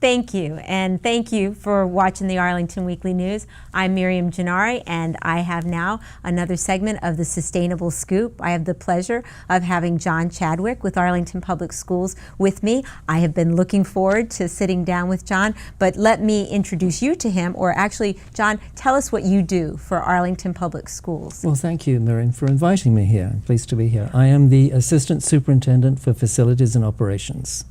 Thank you, and thank you for watching the Arlington Weekly News. I'm Miriam Gennari, and I have now another segment of the Sustainable Scoop. I have the pleasure of having John Chadwick with Arlington Public Schools with me. I have been looking forward to sitting down with John, but let me introduce you to him, or actually, John, tell us what you do for Arlington Public Schools. Well, thank you, Miriam, for inviting me here. I'm pleased to be here. I am the Assistant Superintendent for Facilities and Operations.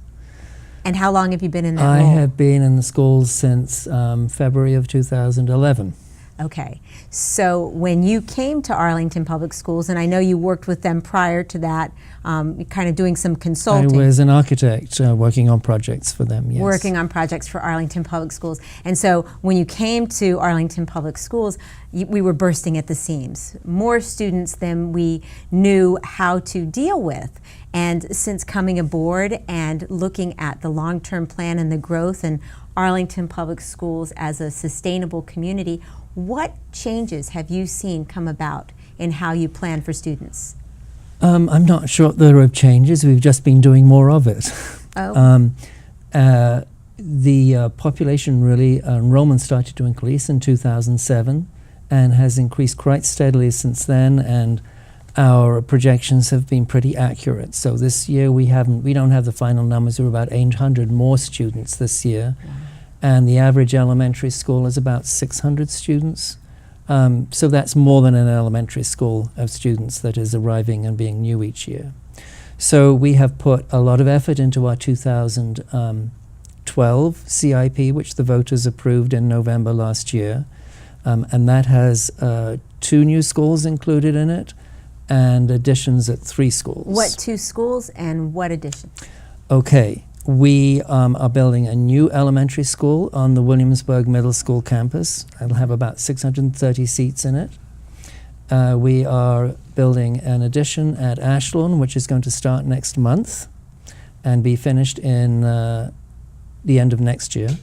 And how long have you been in that I role? have been in the schools since February of 2011. Okay, so when you came to Arlington Public Schools, and I know you worked with them prior to that, kind of doing some consulting. I was an architect working on projects for them, yes. Working on projects for Arlington Public Schools. And so when you came to Arlington Public Schools, we were bursting at the seams. More students than we knew how to deal with. And since coming aboard and looking at the long-term plan and the growth in Arlington Public Schools as a sustainable community, what changes have you seen come about in how you plan for students? I'm not sure there are changes. We've just been doing more of it. Oh. The population really, enrollment started to increase in 2007 and has increased quite steadily since then, and our projections have been pretty accurate. So this year we don't have the final numbers. We're about 800 more students this year. Wow. And the average elementary school is about 600 students. So that's more than an elementary school of students that is arriving and being new each year. So we have put a lot of effort into our 2012 CIP, which the voters approved in November last year. And that has 2 new schools included in it, and additions at 3 schools. What 2 schools and what additions? Okay, we are building a new elementary school on the Williamsburg Middle School campus. It'll have about 630 seats in it. We are building an addition at Ashland, which is going to start next month and be finished in the end of next year.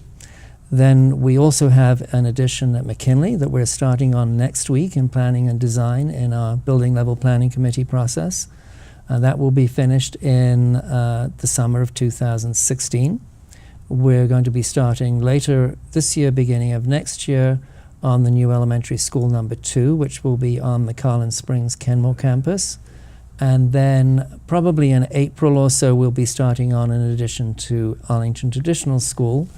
Then we also have an addition at McKinley that we're starting on next week in planning and design in our building level planning committee process. That will be finished in the summer of 2016. We're going to be starting later this year, beginning of next year, on the new elementary school number 2, which will be on the Carlin Springs Kenmore campus. And then probably in April or so, we'll be starting on an addition to Arlington Traditional School.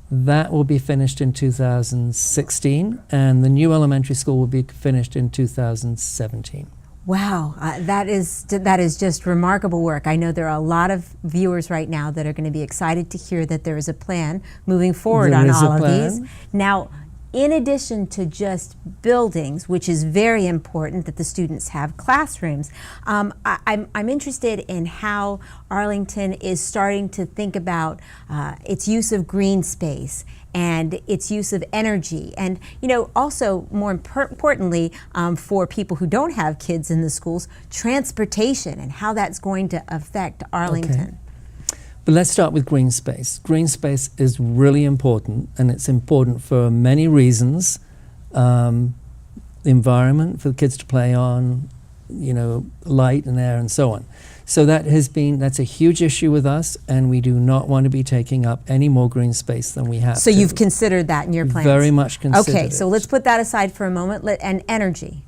That will be finished in 2016, and the new elementary school will be finished in 2017. Wow, that is just remarkable work. I know there are a lot of viewers right now that are going to be excited to hear that there is a plan moving forward on all of these. Now, in addition to just buildings, which is very important that the students have classrooms, I'm interested in how Arlington is starting to think about its use of green space and its use of energy, and also more importantly for people who don't have kids in the schools, transportation and how that's going to affect Arlington. Okay. But let's start with green space. Green space is really important, and it's important for many reasons. The environment for the kids to play on, light and air and so on. So that's a huge issue with us, and we do not want to be taking up any more green space than we have. So you've considered that in your plans? Very much considered. Okay, so let's put that aside for a moment. And energy.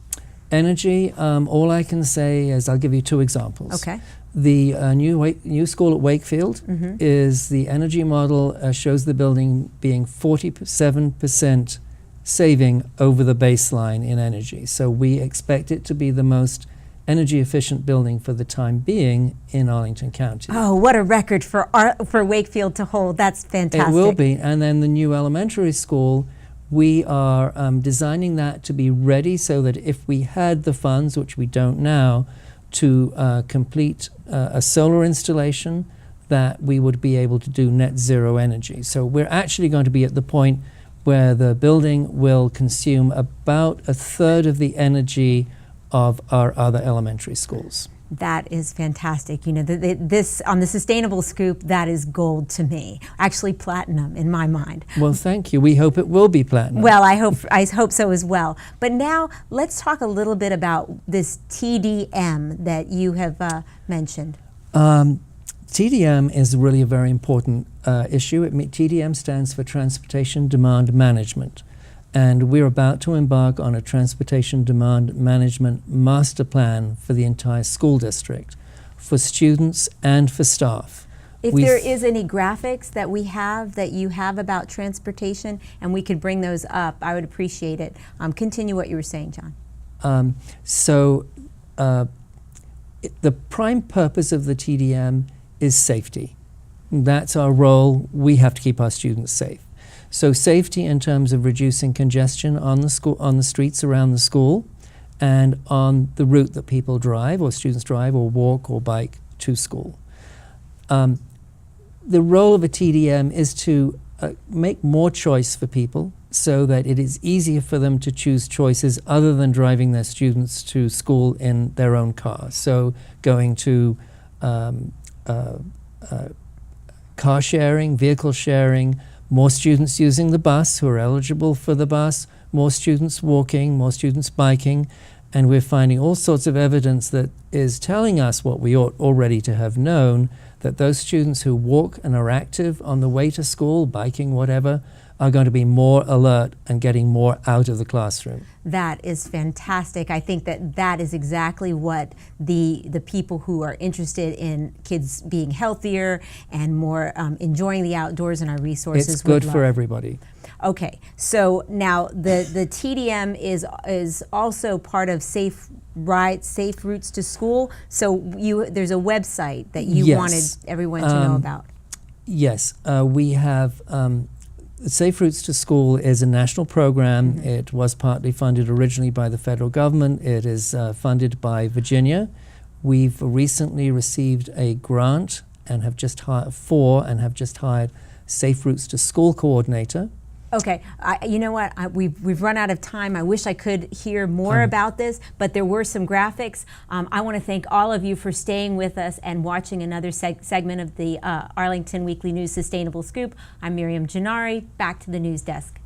Energy, all I can say is I'll give you 2 examples. Okay. The new school at Wakefield is the energy model shows the building being 47% saving over the baseline in energy. So we expect it to be the most energy efficient building for the time being in Arlington County. Oh, what a record for Wakefield to hold. That's fantastic. It will be. And then the new elementary school, we are designing that to be ready so that if we had the funds, which we don't now, to complete a solar installation, that we would be able to do net zero energy. So we're actually going to be at the point where the building will consume about 1/3 of the energy of our other elementary schools. That is fantastic. This on the Sustainable Scoop, that is gold to me. Actually, platinum in my mind. Well, thank you. We hope it will be platinum. Well, I hope so as well. But now let's talk a little bit about this TDM that you have mentioned. TDM is really a very important issue. TDM stands for Transportation Demand Management. And we're about to embark on a transportation demand management master plan for the entire school district, for students and for staff. If there is any graphics that we have that you have about transportation and we could bring those up, I would appreciate it. Continue what you were saying, John. The prime purpose of the TDM is safety. That's our role. We have to keep our students safe. So safety in terms of reducing congestion on the streets around the school and on the route that people drive or students drive or walk or bike to school. The role of a TDM is to make more choice for people so that it is easier for them to choose choices other than driving their students to school in their own car. So going to car sharing, vehicle sharing, more students using the bus who are eligible for the bus, more students walking, more students biking, and we're finding all sorts of evidence that is telling us what we ought already to have known, that those students who walk and are active on the way to school, biking, whatever, are going to be more alert and getting more out of the classroom. That is fantastic. I think that is exactly what the people who are interested in kids being healthier and more enjoying the outdoors and our resources It's good would for love. everybody. Okay, so now the TDM is also part of Safe Routes to School. So there's a website that you wanted everyone to know about. Yes, we have Safe Routes to School is a national program. Mm-hmm. It was partly funded originally by the federal government. It is funded by Virginia. We've recently received a grant and have just hired Safe Routes to School coordinator. Okay, you know what? We've run out of time. I wish I could hear more about this, but there were some graphics. I want to thank all of you for staying with us and watching another segment of the Arlington Weekly News Sustainable Scoop. I'm Miriam Gennari. Back to the news desk.